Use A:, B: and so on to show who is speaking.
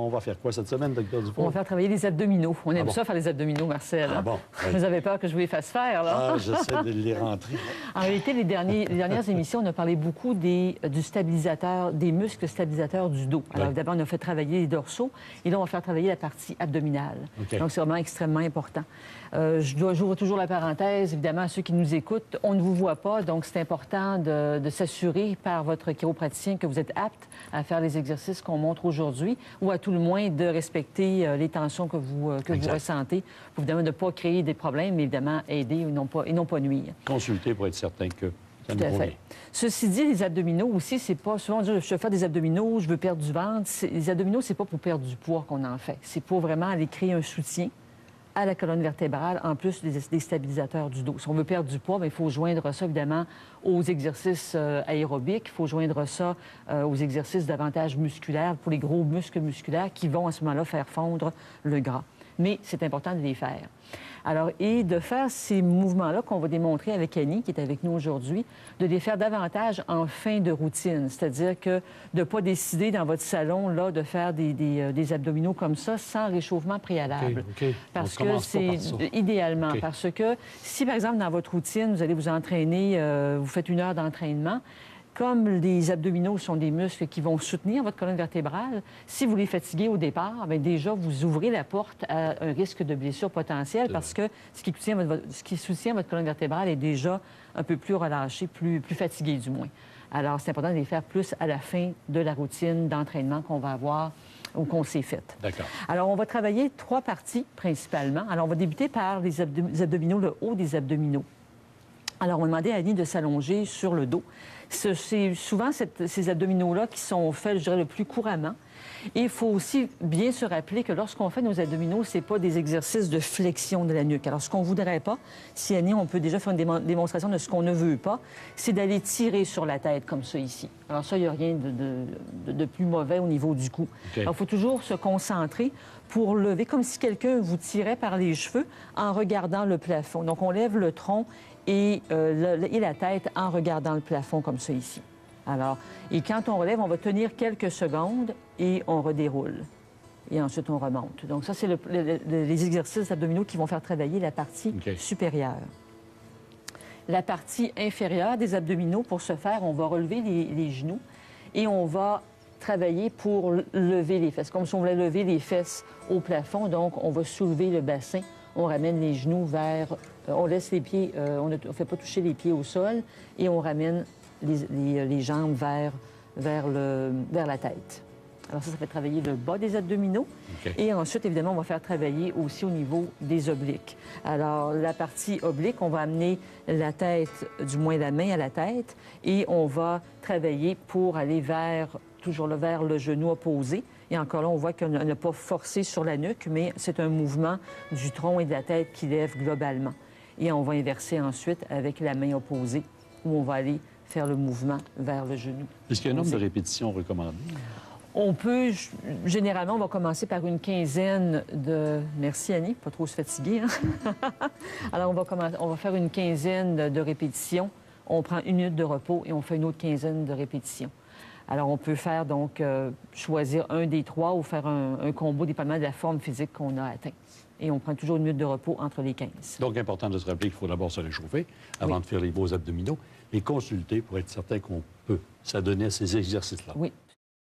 A: on va faire quoi cette semaine, Dr. Dufault?
B: On va faire travailler les abdominaux. On aime ça faire les abdominaux, Marcel.
A: Ah bon? Oui.
B: Vous avez peur que je vous les fasse faire, là?
A: Ah, j'essaie de les rentrer.
B: En réalité, les dernières émissions, on a parlé beaucoup du stabilisateur, des muscles stabilisateurs du dos. Alors, d'abord, on a fait travailler les dorsaux et là, on va faire travailler la partie abdominale.
A: Okay.
B: Donc, c'est vraiment extrêmement important. J'ouvre toujours la parenthèse, évidemment, à ceux qui nous écoutent. On ne vous voit pas, donc c'est important de s'assurer par votre chiropraticien que vous êtes apte à faire les exercices qu'on montre aujourd'hui ou à tout le moins de respecter les tensions que vous ressentez pour évidemment ne pas créer des problèmes, mais évidemment aider et non pas nuire.
A: Consulter pour être certain que ça nous
B: Tout à
A: convient.
B: fait. Ceci dit, les abdominaux aussi, c'est pas souvent je veux faire des abdominaux, je veux perdre du ventre. Les abdominaux, c'est pas pour perdre du poids qu'on en fait. C'est pour vraiment aller créer un soutien à la colonne vertébrale, en plus des stabilisateurs du dos. Si on veut perdre du poids, bien, il faut joindre ça, évidemment, aux exercices aérobiques. Il faut joindre ça aux exercices davantage musculaires, pour les gros muscles musculaires qui vont, à ce moment-là, faire fondre le gras. Mais c'est important de les faire. Alors, et de faire ces mouvements-là qu'on va démontrer avec Annie, qui est avec nous aujourd'hui, de les faire davantage en fin de routine. C'est-à-dire que de ne pas décider dans votre salon, là, de faire des abdominaux comme ça sans réchauffement préalable.
A: OK.
B: Parce que c'est idéalement.
A: Okay.
B: Parce que si, par exemple, dans votre routine, vous allez vous entraîner, vous faites 1 heure d'entraînement, comme les abdominaux sont des muscles qui vont soutenir votre colonne vertébrale, si vous les fatiguez au départ, bien déjà, vous ouvrez la porte à un risque de blessure potentielle parce que ce qui soutient votre colonne vertébrale est déjà un peu plus relâché, plus fatigué du moins. Alors, c'est important de les faire plus à la fin de la routine d'entraînement qu'on va avoir ou qu'on s'est faite.
A: D'accord.
B: Alors, on va travailler 3 parties principalement. Alors, on va débuter par les abdominaux, le haut des abdominaux. Alors, on va demander à Annie de s'allonger sur le dos. C'est souvent ces abdominaux-là qui sont faits, je dirais, le plus couramment. Et il faut aussi bien se rappeler que lorsqu'on fait nos abdominaux, ce n'est pas des exercices de flexion de la nuque. Alors, ce qu'on ne voudrait pas, si Annie, on peut déjà faire une démonstration de ce qu'on ne veut pas, c'est d'aller tirer sur la tête comme ça ici. Alors ça, il n'y a rien de plus mauvais au niveau du cou.
A: Okay.
B: Alors, il faut toujours se concentrer pour lever, comme si quelqu'un vous tirait par les cheveux en regardant le plafond. Donc, on lève le tronc et la tête en regardant le plafond comme ça ici. Alors, et quand on relève, on va tenir quelques secondes et on redéroule. Et ensuite, on remonte. Donc ça, c'est les exercices abdominaux qui vont faire travailler la partie supérieure. La partie inférieure des abdominaux, pour ce faire, on va relever les genoux et on va travailler pour lever les fesses, comme si on voulait lever les fesses au plafond. Donc, on va soulever le bassin, on ramène les genoux vers... on laisse les pieds, on ne fait pas toucher les pieds au sol et on ramène les jambes vers la tête. Alors ça fait travailler le bas des abdominaux. Et ensuite, évidemment, on va faire travailler aussi au niveau des obliques. Alors, la partie oblique, on va amener la tête, du moins la main à la tête, et on va travailler pour aller toujours vers le genou opposé. Et encore là, on voit qu'on n'a pas forcé sur la nuque, mais c'est un mouvement du tronc et de la tête qui lève globalement. Et on va inverser ensuite avec la main opposée, où on va aller faire le mouvement vers le genou.
A: Est-ce qu'il y a un nombre de répétitions recommandées?
B: On peut, généralement, on va commencer par une quinzaine de... Merci, Annie, pas trop se fatiguer. Hein? Alors, on va faire une quinzaine de répétitions. On prend 1 minute de repos et on fait une autre quinzaine de répétitions. Alors, on peut faire, donc, choisir un des 3 ou faire un combo dépendamment de la forme physique qu'on a atteint. Et on prend toujours 1 minute de repos entre les 15.
A: Donc, important de se rappeler qu'il faut d'abord se réchauffer avant de faire les beaux abdominaux et consulter pour être certain qu'on peut s'adonner à ces exercices-là.
B: Oui.